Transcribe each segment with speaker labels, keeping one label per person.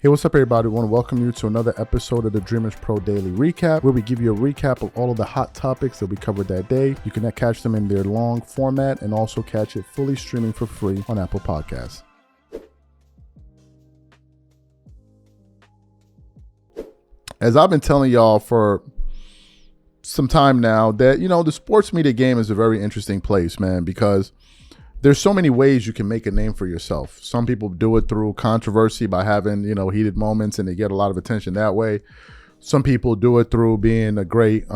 Speaker 1: Hey, what's up, everybody? I want to welcome you to another episode of the Dreamers Pro Daily Recap, where we give you a recap of all of the hot topics that we covered that day. You can catch them in their long format and also catch it fully streaming for free on Apple Podcasts. As I've been telling y'all for some time now that, the sports media game is a very interesting place, man, because there's so many ways you can make a name for yourself. Some people do it through controversy by having, heated moments and they get a lot of attention that way. Some people do it through being a great,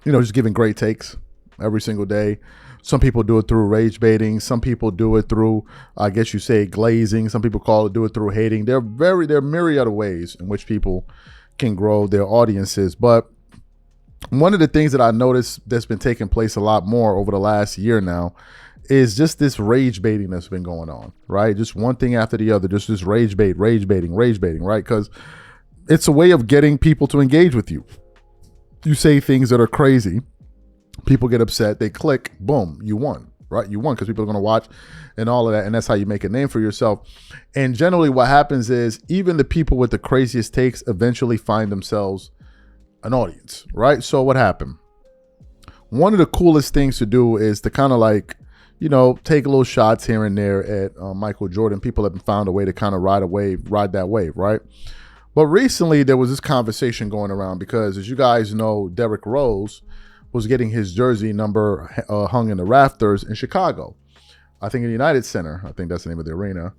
Speaker 1: just giving great takes every single day. Some people do it through rage baiting. Some people do it through, I guess you say, glazing. Some people do it through hating. There are myriad of ways in which people can grow their audiences. But one of the things that I noticed that's been taking place a lot more over the last year now is just this rage baiting that's been going on, right? Just one thing after the other, just this rage baiting, right? Because it's a way of getting people to engage with you. You say things that are crazy, people get upset, they click, boom, you won, right? You won because people are going to watch and all of that, and that's how you make a name for yourself. And generally what happens is even the people with the craziest takes eventually find themselves an audience, right? So what happened? One of the coolest things to do is to kind of take little shots here and there at Michael Jordan. People have found a way to kind of ride that wave, right? But recently there was this conversation going around because, as you guys know, Derrick Rose was getting his jersey number hung in the rafters in Chicago. I think in the United Center. I think that's the name of the arena.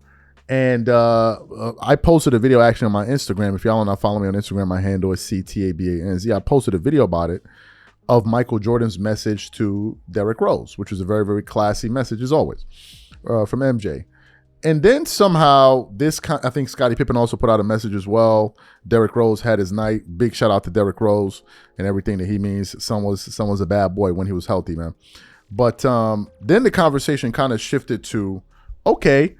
Speaker 1: And I posted a video actually on my Instagram. If y'all are not following me on Instagram, my handle is CTABANZ. I posted a video about it, of Michael Jordan's message to Derrick Rose, which was a very, very classy message as always from MJ. And then somehow I think Scottie Pippen also put out a message as well. Derrick Rose had his night. Big shout out to Derrick Rose and everything that he means. Son was a bad boy when he was healthy, man. But then the conversation kind of shifted to, okay,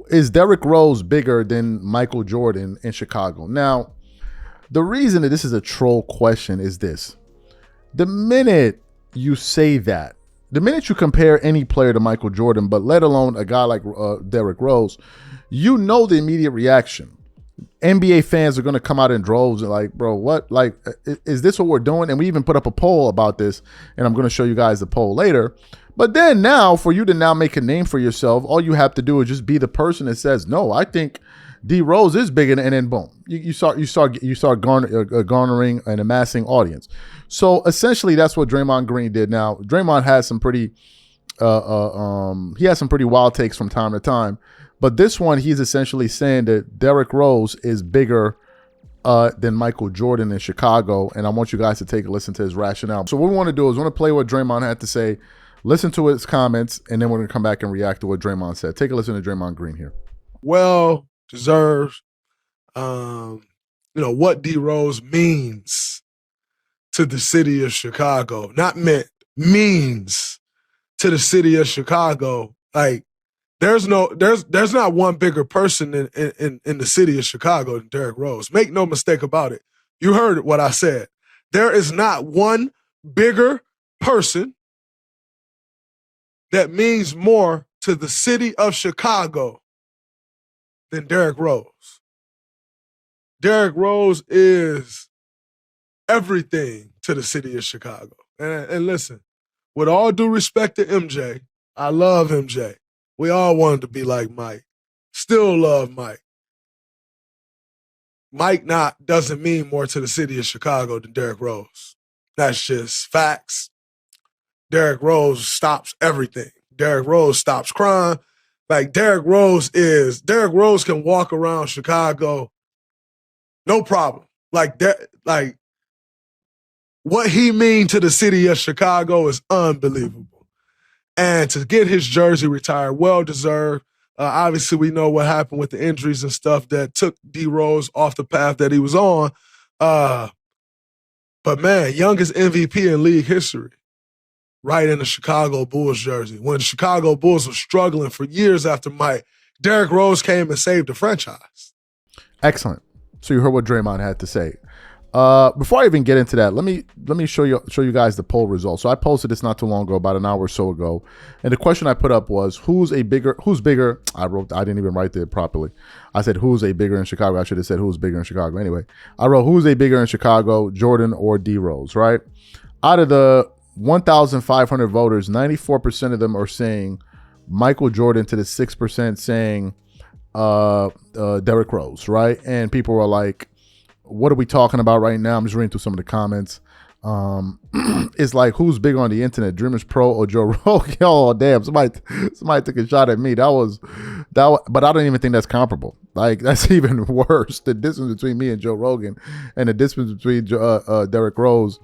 Speaker 1: is Derrick Rose bigger than Michael Jordan in Chicago? Now, the reason that this is a troll question is this. The minute you say that, the minute you compare any player to Michael Jordan, but let alone a guy like Derrick Rose, you know the immediate reaction. NBA fans are going to come out in droves and like, bro, what? Like, is this what we're doing? And we even put up a poll about this, and I'm going to show you guys the poll later. But then now, for you to now make a name for yourself, all you have to do is just be the person that says, no, I think D Rose is bigger, and then boom, you start garnering and amassing audience. So essentially, that's what Draymond Green did. Now, Draymond has some pretty, he has some pretty wild takes from time to time, but this one, he's essentially saying that Derrick Rose is bigger than Michael Jordan in Chicago, and I want you guys to take a listen to his rationale. So what we want to do is we want to play what Draymond had to say, listen to his comments, and then we're going to come back and react to what Draymond said. Take a listen to Draymond Green here.
Speaker 2: Well deserved, what D Rose means to the city of Chicago, not meant, means to the city of Chicago. Like, there's not one bigger person in the city of Chicago than Derrick Rose. Make no mistake about it. You heard what I said. There is not one bigger person that means more to the city of Chicago than Derrick Rose. Derrick Rose is everything to the city of Chicago. And listen, with all due respect to MJ, I love MJ. We all wanted to be like Mike. Still love Mike. Mike doesn't mean more to the city of Chicago than Derrick Rose. That's just facts. Derrick Rose stops everything. Derrick Rose stops crime. Like, Derrick Rose can walk around Chicago, no problem. Like that, like what he mean to the city of Chicago is unbelievable. And to get his jersey retired, well deserved. Obviously, we know what happened with the injuries and stuff that took D Rose off the path that he was on. But man, youngest MVP in league history. Right in the Chicago Bulls jersey. When the Chicago Bulls were struggling for years after Mike, Derrick Rose came and saved the franchise.
Speaker 1: Excellent. So you heard what Draymond had to say. Before I even get into that, let me show you guys the poll results. So I posted this not too long ago, about an hour or so ago, and the question I put up was who's bigger? I didn't even write it properly. I said who's a bigger in Chicago. I should have said who's bigger in Chicago. Anyway, I wrote who's a bigger in Chicago, Jordan or D Rose, right? Out of the 1,500 voters, 94% of them are saying Michael Jordan to the 6% saying Derrick Rose, right? And people were like, what are we talking about right now? I'm just reading through some of the comments. It's like, who's bigger on the internet, DREAMERSPRO or Joe Rogan? Oh, damn, somebody took a shot at me. That was, but I don't even think that's comparable. Like, that's even worse. The distance between me and Joe Rogan and the distance between Derrick Rose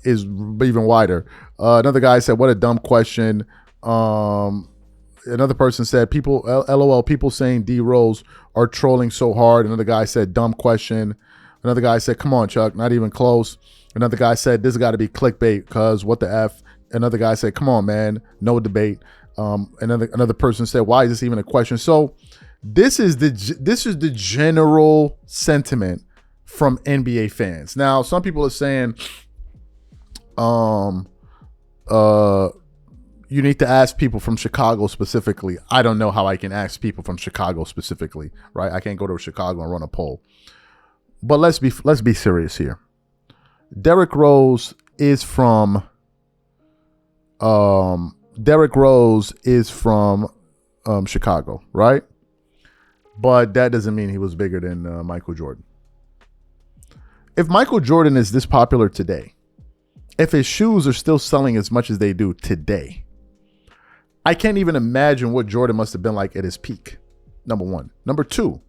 Speaker 1: is even wider. Another guy said, what a dumb question. Another person said, LOL, people saying D Rose are trolling so hard. Another guy said, dumb question. Another guy said, come on, Chuck, not even close. Another guy said, this got to be clickbait because what the F. Another guy said, come on, man, no debate. Another person said, why is this even a question? So this is the general sentiment from NBA fans. Now, some people are saying, you need to ask people from Chicago specifically. I don't know how I can ask people from Chicago specifically, right? I can't go to Chicago and run a poll. But let's be serious here. Derrick Rose is from Chicago, right? But that doesn't mean he was bigger than Michael Jordan. If Michael Jordan is this popular today, if his shoes are still selling as much as they do today, I can't even imagine what Jordan must have been like at his peak, number one. Number two,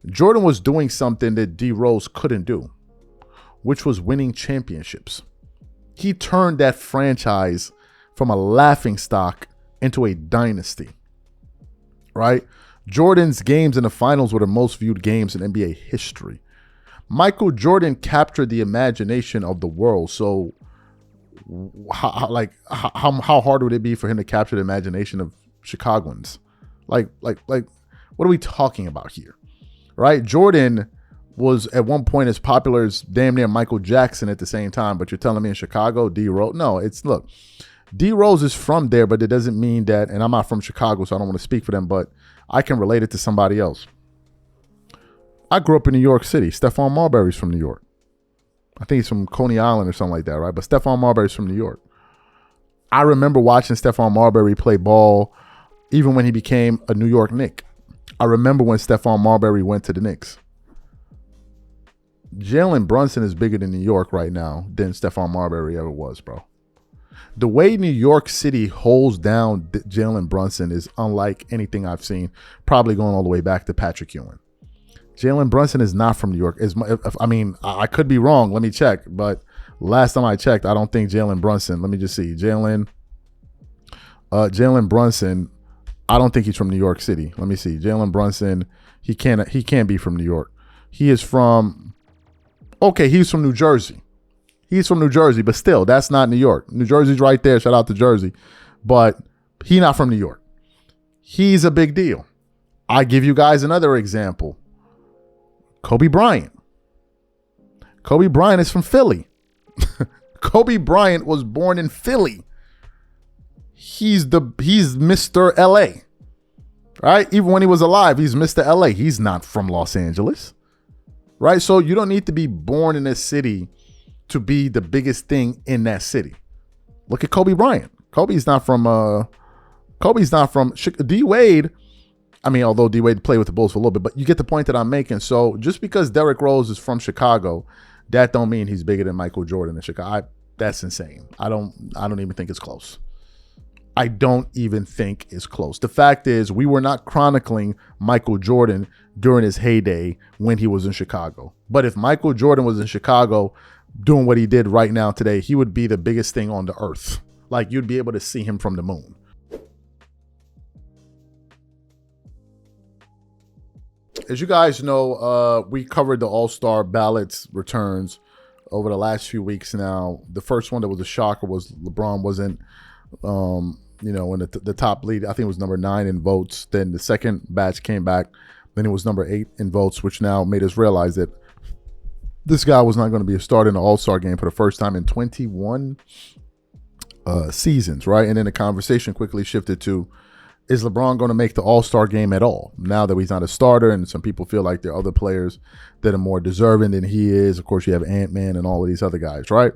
Speaker 1: Jordan was doing something that D Rose couldn't do, which was winning championships. He turned that franchise from a laughingstock into a dynasty, right? Jordan's games in the finals were the most viewed games in NBA history. Michael Jordan captured the imagination of the world. So how hard would it be for him to capture the imagination of Chicagoans? Like, what are we talking about here, right? Jordan was at one point as popular as damn near Michael Jackson at the same time, but you're telling me in Chicago, D Rose? No, look, D Rose is from there, but it doesn't mean that, and I'm not from Chicago, so I don't want to speak for them, but I can relate it to somebody else. I grew up in New York City. Stephon Marbury's from New York. I think he's from Coney Island or something like that, right? But Stephon Marbury's from New York. I remember watching Stephon Marbury play ball even when he became a New York Knick. I remember when Stephon Marbury went to the Knicks. Jalen Brunson is bigger than New York right now than Stephon Marbury ever was, bro. The way New York City holds down Jalen Brunson is unlike anything I've seen, probably going all the way back to Patrick Ewing. Jalen Brunson is not from New York. I mean, I could be wrong. Let me check. But last time I checked, I don't think Jalen Brunson. Let me just see. Jalen Brunson, I don't think he's from New York City. Let me see. Jalen Brunson, he can't be from New York. He is from, okay, he's from New Jersey. He's from New Jersey, but still, that's not New York. New Jersey's right there. Shout out to Jersey. But he's not from New York. He's a big deal. I give you guys another example. Kobe Bryant. Kobe Bryant is from Philly. Kobe Bryant was born in Philly. He's Mr. LA. Right? Even when he was alive, he's Mr. LA. He's not from Los Angeles. Right? So you don't need to be born in a city to be the biggest thing in that city. Look at Kobe Bryant. Kobe's not from D Wade. I mean, although D Wade played with the Bulls for a little bit, but you get the point that I'm making. So just because Derrick Rose is from Chicago, that don't mean he's bigger than Michael Jordan in Chicago. That's insane. I don't even think it's close. I don't even think it's close. The fact is, we were not chronicling Michael Jordan during his heyday when he was in Chicago. But if Michael Jordan was in Chicago doing what he did right now today, he would be the biggest thing on the earth. Like, you'd be able to see him from the moon. As you guys know, we covered the All-Star ballots returns over the last few weeks now. The first one that was a shocker was LeBron wasn't, in the top lead. I think it was number 9 in votes. Then the second batch came back. Then it was number 8 in votes, which now made us realize that this guy was not going to be a starter in the All-Star game for the first time in 21 seasons, right? And then the conversation quickly shifted to, is LeBron going to make the All-Star game at all now that he's not a starter? And some people feel like there are other players that are more deserving than he is. Of course, you have Ant-Man and all of these other guys, right?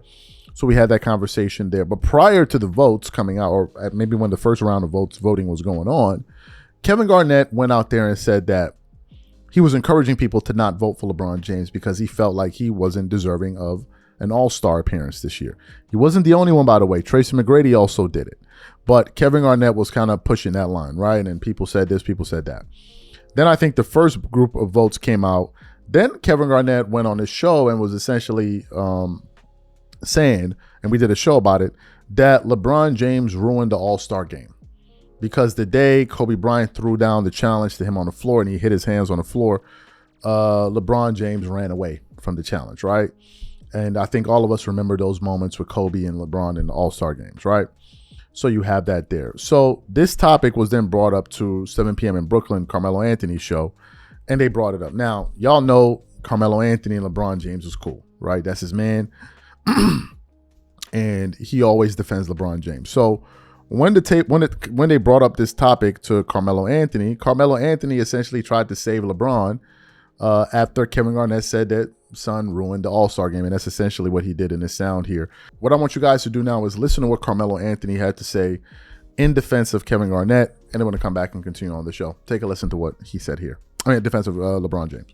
Speaker 1: So we had that conversation there. But prior to the votes coming out, or maybe when the first round of voting was going on, Kevin Garnett went out there and said that he was encouraging people to not vote for LeBron James because he felt like he wasn't deserving of an all-star appearance this year. He wasn't the only one, by the way. Tracy McGrady also did it. But Kevin Garnett was kind of pushing that line, right? And people said this, people said that. Then I think the first group of votes came out. Then Kevin Garnett went on his show and was essentially saying, and we did a show about it, that LeBron James ruined the all-star game. Because the day Kobe Bryant threw down the challenge to him on the floor and he hit his hands on the floor, LeBron James ran away from the challenge, right? And I think all of us remember those moments with Kobe and LeBron in the All-Star games, right? So you have that there. So this topic was then brought up to 7 p.m. in Brooklyn, Carmelo Anthony's show, and they brought it up. Now, y'all know Carmelo Anthony and LeBron James is cool, right? That's his man. And he always defends LeBron James. So when they brought up this topic to Carmelo Anthony essentially tried to save LeBron after Kevin Garnett said that son ruined the All-Star game, and that's essentially what he did in his sound here. What I want you guys to do now is listen to what Carmelo Anthony had to say in defense of Kevin Garnett, and then we're going to come back and continue on the show. Take a listen to what he said here. In defense of LeBron James.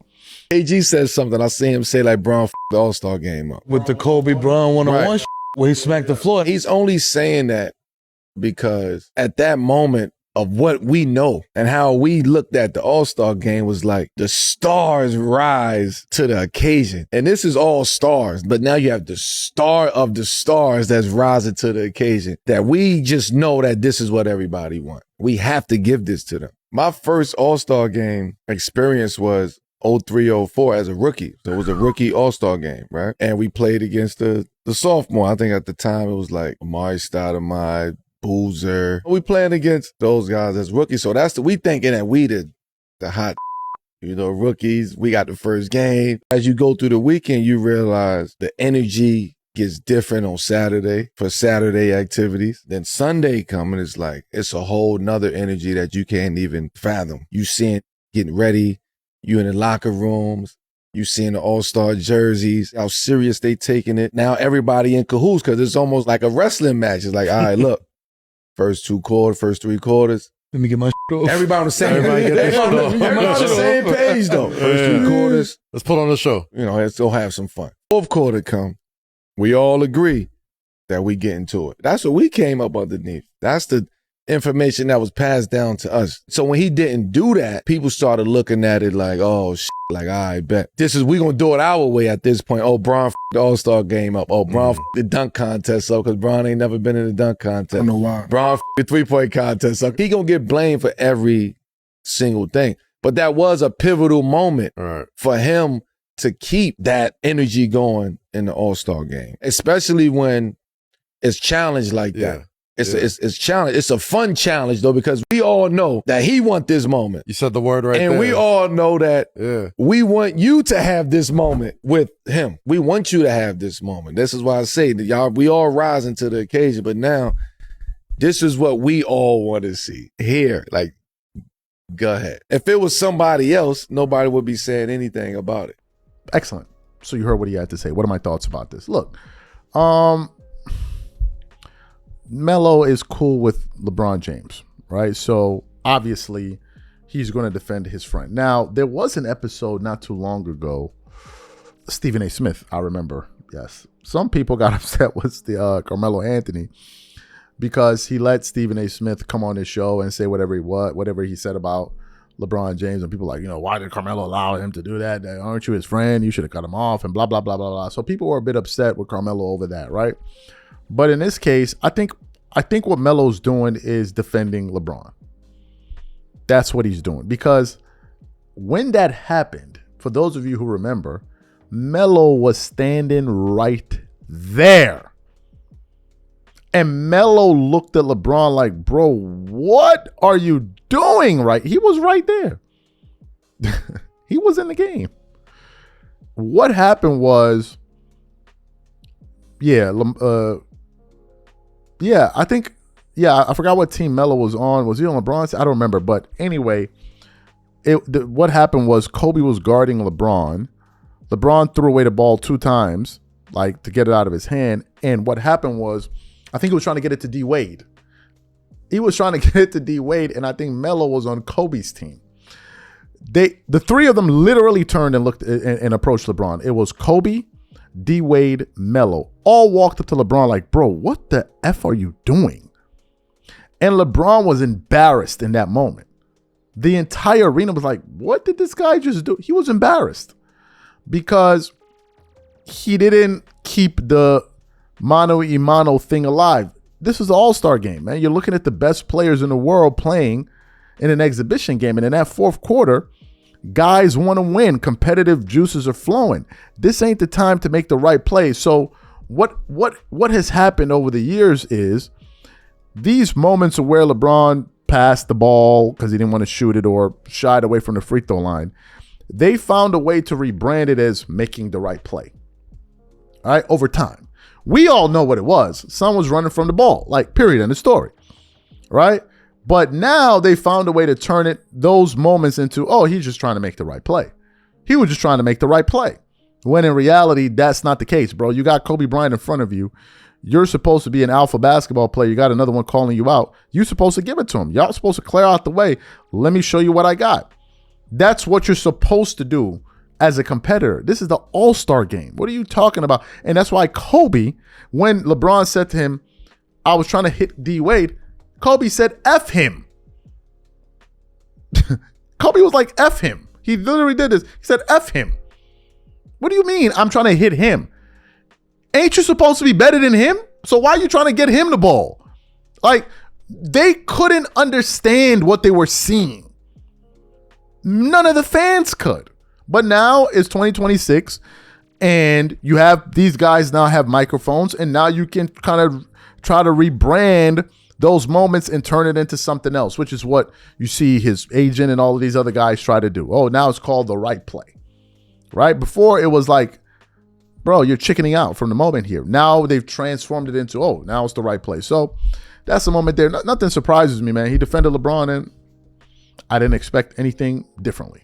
Speaker 3: AG says something. I see him say like Bron the All-Star game up. With the Kobe Bron one-on-one where he smacked the floor. He's only saying that because at that moment of what we know and how we looked at the All-Star game was like the stars rise to the occasion. And this is all stars, but now you have the star of the stars that's rising to the occasion, that we just know that this is what everybody wants. We have to give this to them. My first All-Star game experience was 03-04 as a rookie. So it was a rookie All-Star game, right? And we played against the sophomore. I think at the time it was like Amari Stoudemire, Boozer. We playing against those guys as rookies. So we thinking that we the hot, rookies. We got the first game. As you go through the weekend, you realize the energy gets different on Saturday for Saturday activities. Then Sunday coming is like, it's a whole nother energy that you can't even fathom. You seeing getting ready. You in the locker rooms. You seeing the All-Star jerseys, how serious they taking it. Now everybody in cahoots because it's almost like a wrestling match. It's like, all right, look. First 3 quarters.
Speaker 4: Let me get my shit off.
Speaker 3: Everybody on the same everybody on the same page, though. First 3 quarters.
Speaker 4: Let's put on the show.
Speaker 3: Let's go have some fun. Fourth quarter come. We all agree that we get into it. That's what we came up underneath. That's the information that was passed down to us. So when he didn't do that, people started looking at it like, oh, like, I bet. We going to do it our way at this point. Oh, Bron the All-Star game up. Oh, Bron the dunk contest up because Bron ain't never been in the dunk contest. I
Speaker 2: don't know why.
Speaker 3: Bron the three-point contest up. He going to get blamed for every single thing. But that was a pivotal moment for him to keep that energy going in the All-Star game, especially when it's challenged like that. It's challenge. It's a fun challenge though, because we all know that he want this moment.
Speaker 4: You said the word right there.
Speaker 3: And we all know that we want you to have this moment with him. We want you to have this moment. This is why I say that y'all, we all rising to the occasion, but now this is what we all want to see here. Like, go ahead. If it was somebody else, nobody would be saying anything about it.
Speaker 1: Excellent. So you heard what he had to say. What are my thoughts about this? Look, Melo is cool with LeBron James, right? So obviously he's going to defend his friend. Now, there was an episode not too long ago, Stephen A. Smith, I remember. Yes. Some people got upset with the Carmelo Anthony because he let Stephen A. Smith come on his show and say whatever he said about LeBron James. And people like, why did Carmelo allow him to do that? Aren't you his friend? You should have cut him off and blah, blah, blah, blah, blah. So people were a bit upset with Carmelo over that, right? But in this case, I think what Melo's doing is defending LeBron. That's what he's doing. Because when that happened, for those of you who remember, Melo was standing right there. And Melo looked at LeBron like, bro, what are you doing? Right? He was right there. He was in the game. what happened was, I think, I forgot what team Melo was on. Was he on LeBron's? I don't remember. But anyway, what happened was Kobe was guarding LeBron. LeBron threw away the ball 2 times, like to get it out of his hand. And what happened was, I think he was trying to get it to D Wade. He was trying to get it to D Wade, and I think Melo was on Kobe's team. The 3 of them literally turned and looked and approached LeBron. It was Kobe, D Wade, Melo. All walked up to LeBron like, bro, what the F are you doing? And LeBron was embarrassed in that moment. The entire arena was like, what did this guy just do? He was embarrassed because he didn't keep the mano a mano thing alive. This is an all-star game, man. You're looking at the best players in the world playing in an exhibition game. And in that fourth quarter, guys want to win. Competitive juices are flowing. This ain't the time to make the right play. So what has happened over the years is these moments of where LeBron passed the ball because he didn't want to shoot it or shied away from the free throw line, they found a way to rebrand it as making the right play. All right, over time. We all know what it was. Someone was running from the ball, like period in the story, right? But now they found a way to turn those moments into, oh, he's just trying to make the right play. He was just trying to make the right play. When in reality, that's not the case, bro. You got Kobe Bryant in front of you. You're supposed to be an alpha basketball player. You got another one calling you out. You're supposed to give it to him. Y'all supposed to clear out the way. Let me show you what I got. That's what you're supposed to do as a competitor. This is the all-star game. What are you talking about? And that's why Kobe, when LeBron said to him, I was trying to hit D Wade, Kobe said, F him. Kobe was like, F him. He literally did this. He said, F him. What do you mean I'm trying to hit him? Ain't you supposed to be better than him? So why are you trying to get him the ball? Like, they couldn't understand what they were seeing. None of the fans could. But now it's 2026 and you have these guys now have microphones, and now you can kind of try to rebrand those moments and turn it into something else, which is what you see his agent and all of these other guys try to do. Oh, now it's called the right play, right? Before it was like, bro, you're chickening out from the moment here. Now they've transformed it into, oh, now it's the right play. So that's the moment there. Nothing surprises me, man. He defended LeBron, and I didn't expect anything differently.